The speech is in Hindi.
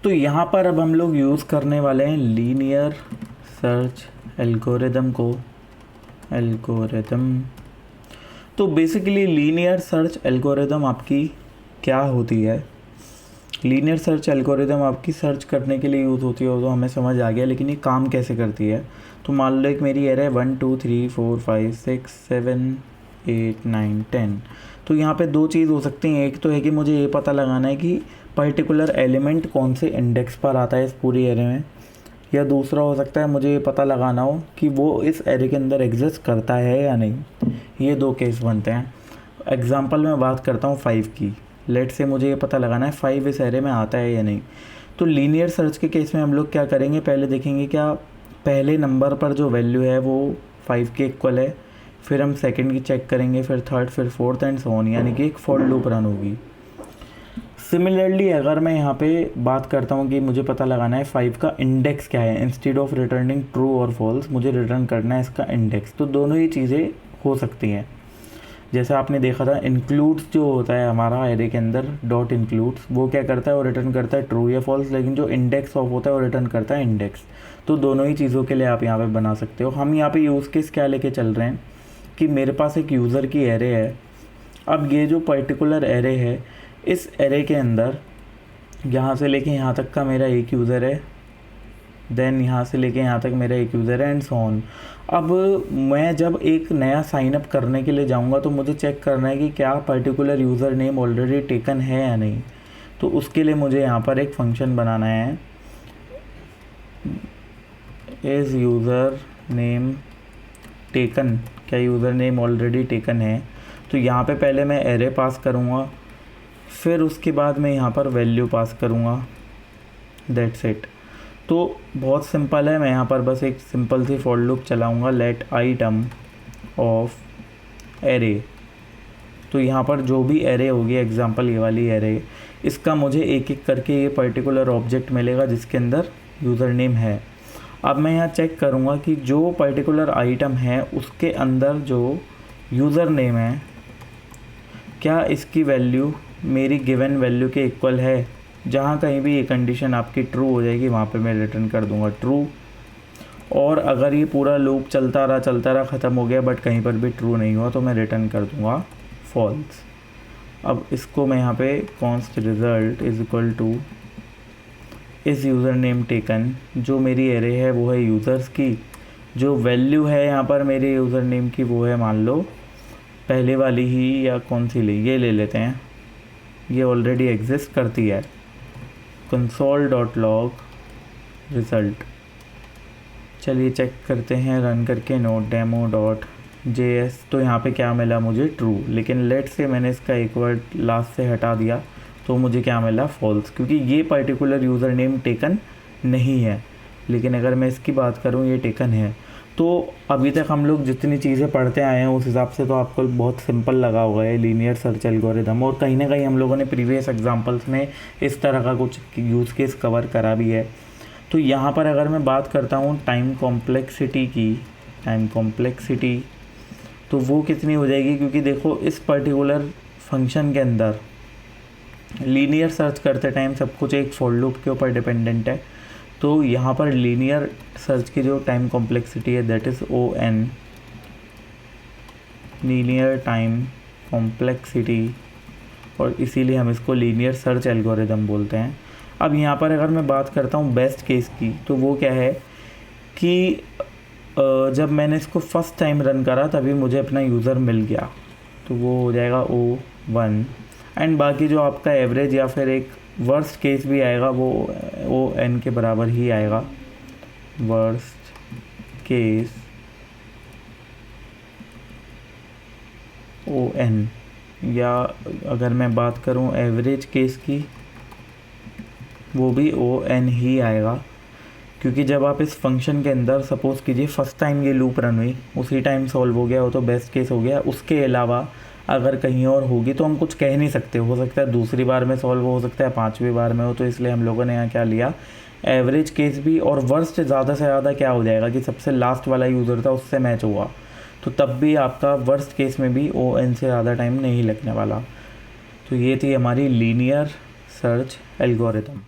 तो यहाँ पर अब हम लोग यूज़ करने वाले हैं लीनियर सर्च एल्गोरिदम को। तो बेसिकली लीनियर सर्च एल्गोरिदम आपकी क्या होती है? लीनियर सर्च एल्गोरिदम आपकी सर्च करने के लिए यूज़ होती है, तो हमें समझ आ गया, लेकिन ये काम कैसे करती है? तो मान लो एक मेरी एरे 1 2 3 4 5 6 7 8 9 10। तो यहाँ पे दो चीज़ हो सकती हैं। एक तो है कि मुझे ये पता लगाना है कि पर्टिकुलर एलिमेंट कौन से इंडेक्स पर आता है इस पूरी एरे में, या दूसरा हो सकता है मुझे ये पता लगाना हो कि वो इस एरे के अंदर एग्जिस्ट करता है या नहीं। ये दो केस बनते हैं। एग्जांपल में बात करता हूँ 5 की। लेट से मुझे ये पता लगाना है 5 इस एरे में आता है या नहीं। तो लीनियर सर्च के केस में हम लोग क्या करेंगे, पहले देखेंगे क्या पहले नंबर पर जो वैल्यू है वो 5 के इक्वल है, फिर हम सेकंड की चेक करेंगे, फिर थर्ड, फिर फोर्थ एंड सो ऑन, यानी कि एक फॉर लूप रन होगी। सिमिलरली अगर मैं यहाँ पे बात करता हूँ कि मुझे पता लगाना है 5 का इंडेक्स क्या है, इंस्टेड ऑफ रिटर्निंग ट्रू और फॉल्स मुझे रिटर्न करना है इसका इंडेक्स। तो दोनों ही चीज़ें हो सकती हैं। जैसा आपने देखा था इंक्लूड्स जो होता है हमारा एरे के अंदर, डॉट इंक्लूड्स, वो क्या करता है, वो रिटर्न करता है ट्रू या फॉल्स, लेकिन जो इंडेक्स ऑफ होता है वो रिटर्न करता है इंडेक्स। तो दोनों ही चीज़ों के लिए आप यहाँ पे बना सकते हो। हम यहाँ पे यूज़ केस क्या लेके चल रहे हैं कि मेरे पास एक यूज़र की एरे है। अब ये जो पर्टिकुलर एरे है, इस एरे के अंदर यहाँ से लेके यहाँ तक का मेरा एक यूज़र है, देन यहाँ से लेके यहाँ तक मेरा एक यूज़र है एंड सो ऑन। अब मैं जब एक नया साइन अप करने के लिए जाऊँगा तो मुझे चेक करना है कि क्या particular user name already taken है या नहीं। तो उसके लिए मुझे यहाँ पर एक फंक्शन बनाना है, इज़ यूज़र नेम टेकन, क्या यूज़र नेम ऑलरेडी टेकन है। तो यहाँ पे पहले मैं एरे पास करूँगा, फिर उसके बाद मैं यहाँ पर वैल्यू पास करूँगा, दैट्स इट। तो बहुत सिंपल है। मैं यहाँ पर बस एक सिंपल सी फॉर लूप चलाऊँगा, लेट आइटम ऑफ एरे। तो यहाँ पर जो भी एरे होगी, एग्जांपल ये वाली एरे, इसका मुझे एक एक करके ये पर्टिकुलर ऑब्जेक्ट मिलेगा जिसके अंदर यूज़र नेम है। अब मैं यहाँ चेक करूँगा कि जो पर्टिकुलर आइटम है उसके अंदर जो यूज़र नेम है, क्या इसकी वैल्यू मेरी गिवन वैल्यू के इक्वल है। जहाँ कहीं भी ये कंडीशन आपकी ट्रू हो जाएगी वहाँ पे मैं रिटर्न कर दूँगा ट्रू। और अगर ये पूरा लूप चलता रहा ख़त्म हो गया बट कहीं पर भी ट्रू नहीं हुआ तो मैं रिटर्न कर दूँगा फॉल्स। अब इसको मैं यहाँ पे const result is equal to इस यूज़र नेम टेकन, जो मेरी एरे है वो है यूज़र्स की, जो वैल्यू है यहाँ पर मेरे यूज़र नेम की वो है मान लो पहले वाली ही, या कौन सी ये ले लेते हैं, ये ऑलरेडी एग्जिस्ट करती है, console.log रिज़ल्ट। चलिए चेक करते हैं रन करके node-demo.js। तो यहाँ पे क्या मिला मुझे ट्रू, लेकिन लेट से मैंने इसका एक वर्ड लास्ट से हटा दिया तो मुझे क्या मिला फॉल्स, क्योंकि ये पर्टिकुलर यूज़र नेम टेकन नहीं है। लेकिन अगर मैं इसकी बात करूँ ये टेकन है। तो अभी तक हम लोग जितनी चीज़ें पढ़ते आए हैं उस हिसाब से तो आपको बहुत सिंपल लगा होगा ये लीनियर सर्च एल्गोरिदम, और कहीं ना कहीं हम लोगों ने प्रीवियस एग्जांपल्स में इस तरह का कुछ यूज़ केस कवर करा भी है। तो यहाँ पर अगर मैं बात करता हूँ टाइम कॉम्प्लेक्सिटी की, टाइम कॉम्प्लेक्सिटी तो वो कितनी हो जाएगी, क्योंकि देखो इस पर्टिकुलर फंक्शन के अंदर लीनियर सर्च करते टाइम सब कुछ एक फॉर लूप के ऊपर डिपेंडेंट है। तो यहाँ पर लीनियर सर्च की जो टाइम कॉम्प्लेक्सिटी है that is ON, linear time complexity, और इसीलिए हम इसको लीनियर सर्च एल्गोरिदम बोलते हैं। अब यहाँ पर अगर मैं बात करता हूँ बेस्ट केस की, तो वो क्या है कि जब मैंने इसको फर्स्ट टाइम रन करा तभी मुझे अपना यूज़र मिल गया, तो वो हो जाएगा O1। एंड बाकी जो आपका एवरेज या फिर एक वर्स्ट केस भी आएगा वो ON के बराबर ही आएगा, वर्स्ट केस ON। या अगर मैं बात करूं एवरेज केस की, वो भी ON ही आएगा, क्योंकि जब आप इस फंक्शन के अंदर सपोज़ कीजिए फर्स्ट टाइम ये लूप रन हुई उसी टाइम सॉल्व हो गया हो तो बेस्ट केस हो गया। उसके अलावा अगर कहीं और होगी तो हम कुछ कह नहीं सकते, हो सकता है दूसरी बार में सॉल्व हो सकता है 5वीं बार में हो। तो इसलिए हम लोगों ने यहाँ क्या लिया, एवरेज केस भी, और वर्स्ट ज़्यादा से ज़्यादा क्या हो जाएगा कि सबसे लास्ट वाला यूज़र था उससे मैच हुआ तो तब भी आपका वर्स्ट केस में भी ON से ज़्यादा टाइम नहीं लगने वाला। तो ये थी हमारी लीनियर सर्च एल्गोरिथम।